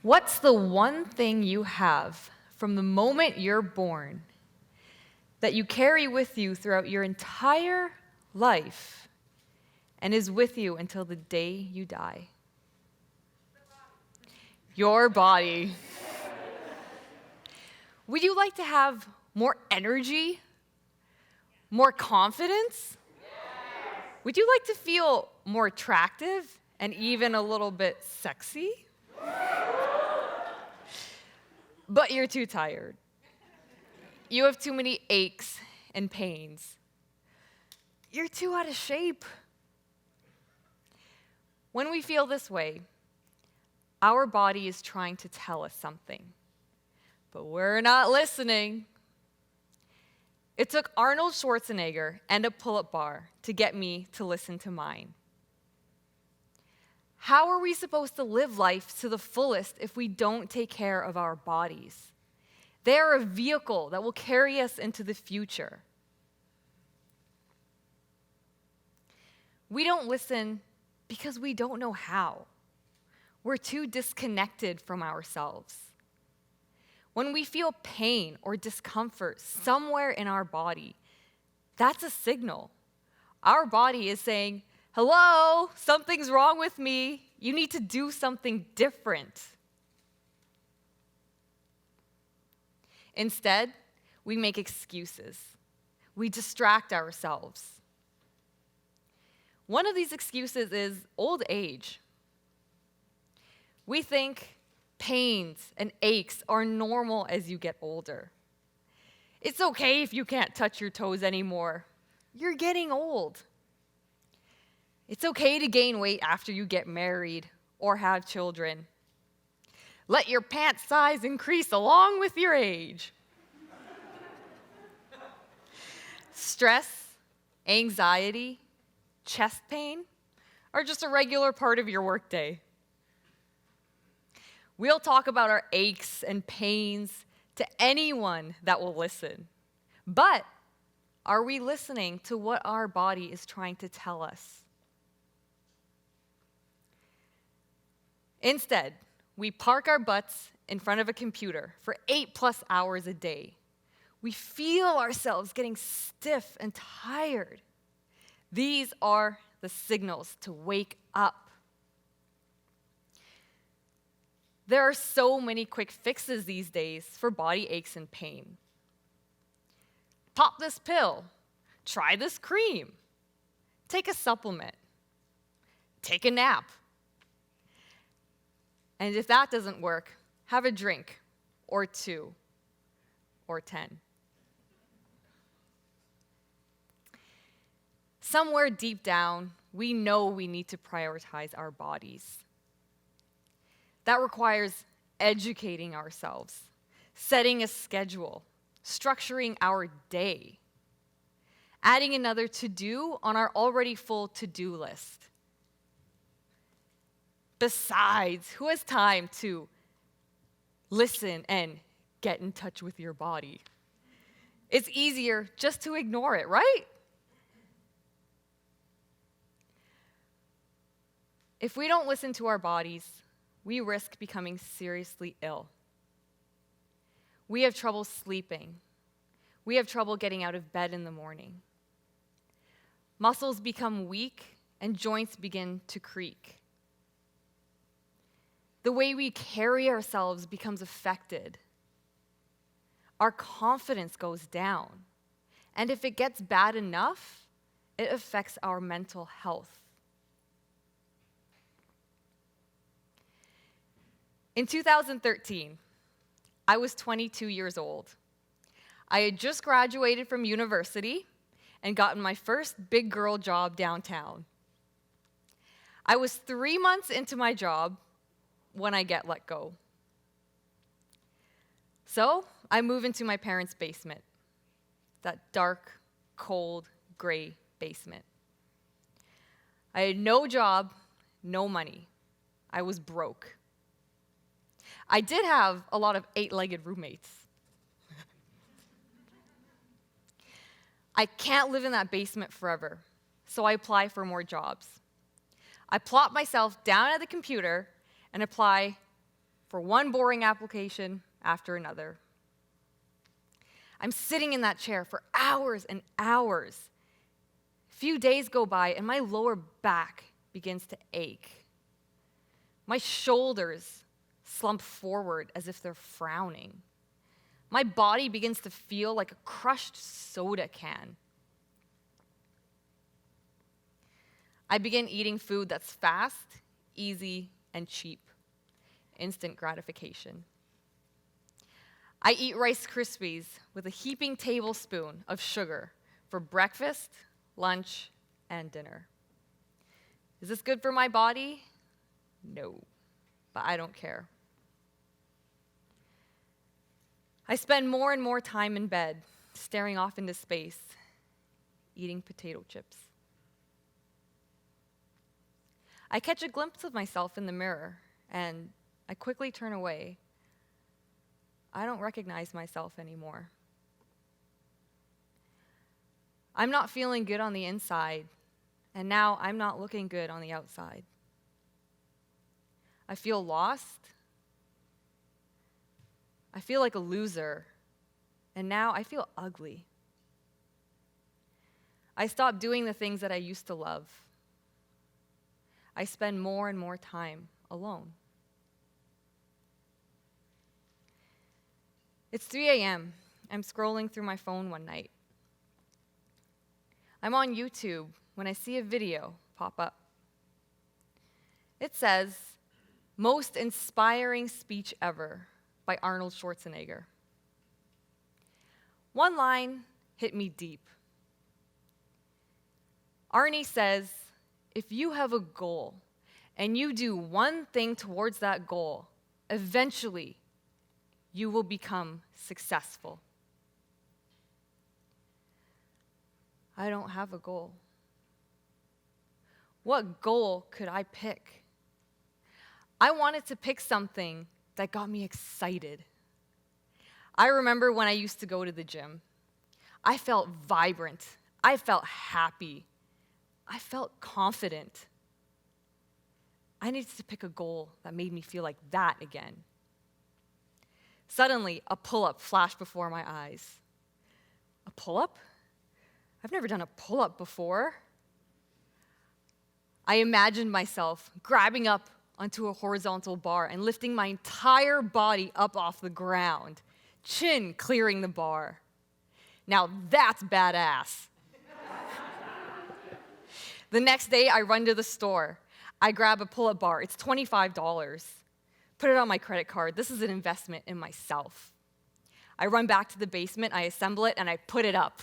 What's the one thing you have from the moment you're born that you carry with you throughout your entire life and is with you until the day you die? Your body. Would you like to have more energy? More confidence? Would you like to feel more attractive and even a little bit sexy? But you're too tired. You have too many aches and pains. You're too out of shape. When we feel this way, our body is trying to tell us something, but we're not listening. It took Arnold Schwarzenegger and a pull-up bar to get me to listen to mine. How are we supposed to live life to the fullest if we don't take care of our bodies? They are a vehicle that will carry us into the future. We don't listen because we don't know how. We're too disconnected from ourselves. When we feel pain or discomfort somewhere in our body, that's a signal. Our body is saying, hello, something's wrong with me. You need to do something different. Instead, we make excuses. We distract ourselves. One of these excuses is old age. We think pains and aches are normal as you get older. It's okay if you can't touch your toes anymore. You're getting old. It's okay to gain weight after you get married or have children. Let your pant size increase along with your age. Stress, anxiety, chest pain are just a regular part of your workday. We'll talk about our aches and pains to anyone that will listen. But are we listening to what our body is trying to tell us? Instead, we park our butts in front of a computer for 8+ hours a day. We feel ourselves getting stiff and tired. These are the signals to wake up. There are so many quick fixes these days for body aches and pain. Pop this pill. Try this cream. Take a supplement. Take a nap. And if that doesn't work, have a drink, or 2, or 10. Somewhere deep down, we know we need to prioritize our bodies. That requires educating ourselves, setting a schedule, structuring our day, adding another to-do on our already full to-do list. Besides, who has time to listen and get in touch with your body? It's easier just to ignore it, right? If we don't listen to our bodies, we risk becoming seriously ill. We have trouble sleeping. We have trouble getting out of bed in the morning. Muscles become weak and joints begin to creak. The way we carry ourselves becomes affected. Our confidence goes down. And if it gets bad enough, it affects our mental health. In 2013, I was 22 years old. I had just graduated from university and gotten my first big girl job downtown. I was 3 months into my job when I get let go. So I move into my parents' basement, that dark, cold, gray basement. I had no job, no money. I was broke. I did have a lot of 8-legged roommates. I can't live in that basement forever, so I apply for more jobs. I plop myself down at the computer and apply for one boring application after another. I'm sitting in that chair for hours and hours. A few days go by and my lower back begins to ache. My shoulders slump forward as if they're frowning. My body begins to feel like a crushed soda can. I begin eating food that's fast, easy, and cheap. Instant gratification. I eat Rice Krispies with a heaping tablespoon of sugar for breakfast, lunch, and dinner. Is this good for my body? No, but I don't care. I spend more and more time in bed, staring off into space, eating potato chips. I catch a glimpse of myself in the mirror, and I quickly turn away. I don't recognize myself anymore. I'm not feeling good on the inside, and now I'm not looking good on the outside. I feel lost. I feel like a loser, and now I feel ugly. I stopped doing the things that I used to love. I spend more and more time alone. It's 3 a.m. I'm scrolling through my phone one night. I'm on YouTube when I see a video pop up. It says, "Most inspiring speech ever" by Arnold Schwarzenegger. One line hit me deep. Arnie says, if you have a goal and you do one thing towards that goal, eventually you will become successful. I don't have a goal. What goal could I pick? I wanted to pick something that got me excited. I remember when I used to go to the gym. I felt vibrant. I felt happy. I felt confident. I needed to pick a goal that made me feel like that again. Suddenly, a pull-up flashed before my eyes. A pull-up? I've never done a pull-up before. I imagined myself grabbing up onto a horizontal bar and lifting my entire body up off the ground, chin clearing the bar. Now that's badass. The next day, I run to the store. I grab a pull-up bar. It's $25. Put it on my credit card. This is an investment in myself. I run back to the basement, I assemble it, and I put it up.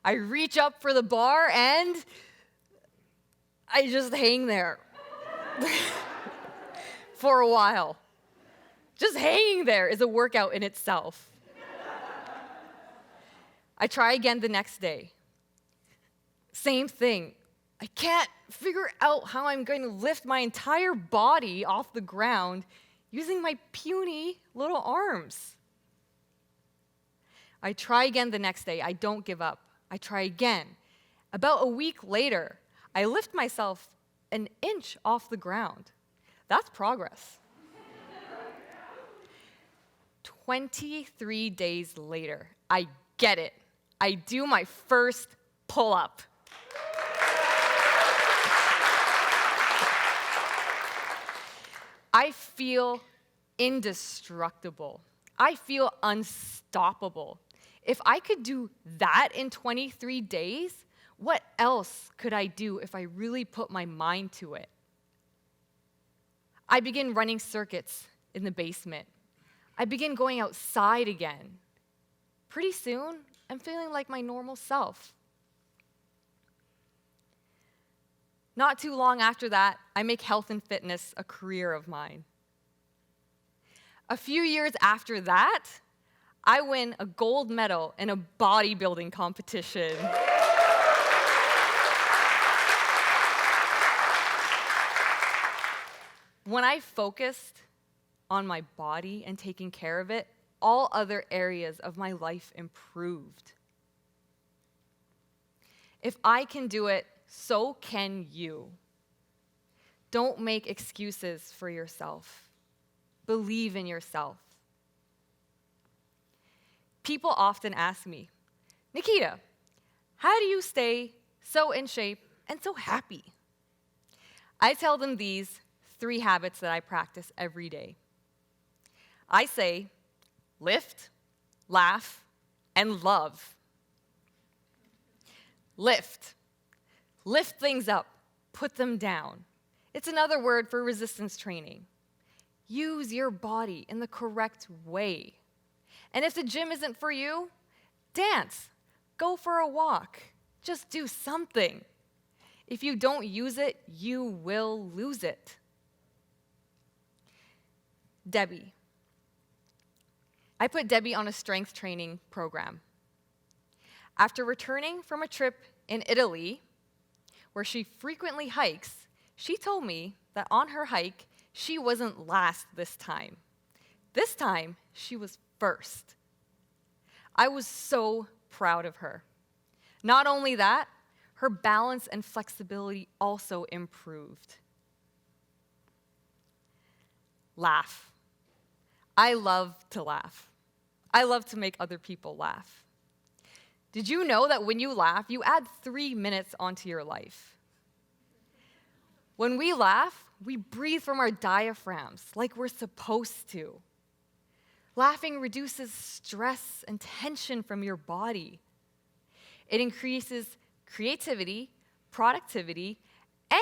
I reach up for the bar, and I just hang there for a while. Just hanging there is a workout in itself. I try again the next day. Same thing. I can't figure out how I'm going to lift my entire body off the ground using my puny little arms. I try again the next day. I don't give up. I try again. About a week later, I lift myself an inch off the ground. That's progress. 23 days later, I get it. I do my first pull-up. I feel indestructible. I feel unstoppable. If I could do that in 23 days, what else could I do if I really put my mind to it? I begin running circuits in the basement. I begin going outside again. Pretty soon, I'm feeling like my normal self. Not too long after that, I make health and fitness a career of mine. A few years after that, I win a gold medal in a bodybuilding competition. When I focused on my body and taking care of it, all other areas of my life improved. If I can do it, so can you. Don't make excuses for yourself. Believe in yourself. People often ask me, Nikita, how do you stay so in shape and so happy? I tell them these 3 habits that I practice every day. I say, lift, laugh, and love. Lift. Lift things up. Put them down. It's another word for resistance training. Use your body in the correct way. And if the gym isn't for you, dance. Go for a walk. Just do something. If you don't use it, you will lose it. Debbie. I put Debbie on a strength training program. After returning from a trip in Italy, where she frequently hikes, she told me that on her hike, she wasn't last this time. This time, she was first. I was so proud of her. Not only that, her balance and flexibility also improved. Laugh. I love to laugh. I love to make other people laugh. Did you know that when you laugh, you add 3 minutes onto your life? When we laugh, we breathe from our diaphragms like we're supposed to. Laughing reduces stress and tension from your body. It increases creativity, productivity,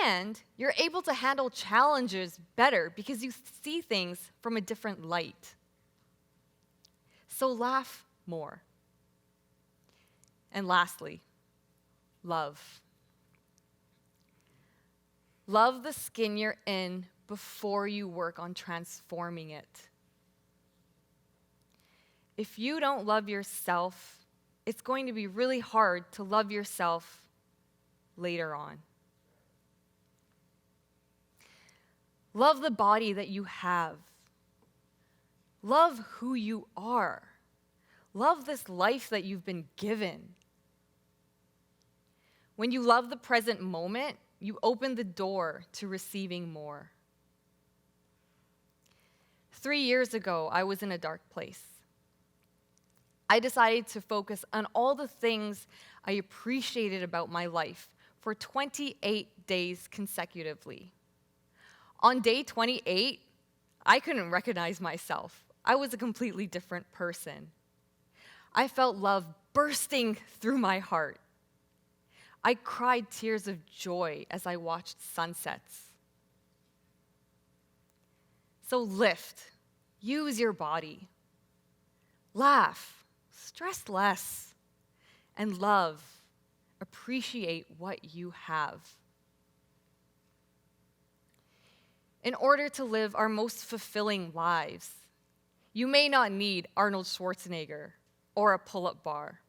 and you're able to handle challenges better because you see things from a different light. So laugh more. And lastly, love. Love the skin you're in before you work on transforming it. If you don't love yourself, it's going to be really hard to love yourself later on. Love the body that you have. Love who you are. Love this life that you've been given. When you love the present moment, you open the door to receiving more. 3 years ago, I was in a dark place. I decided to focus on all the things I appreciated about my life for 28 days consecutively. On day 28, I couldn't recognize myself. I was a completely different person. I felt love bursting through my heart. I cried tears of joy as I watched sunsets. So lift, use your body, laugh, stress less, and love, appreciate what you have. In order to live our most fulfilling lives, you may not need Arnold Schwarzenegger or a pull-up bar,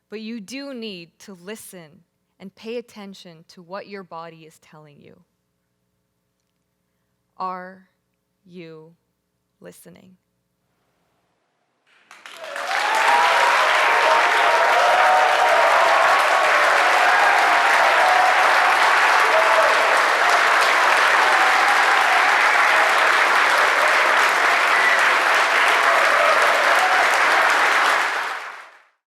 but you do need to listen and pay attention to what your body is telling you. Are you listening?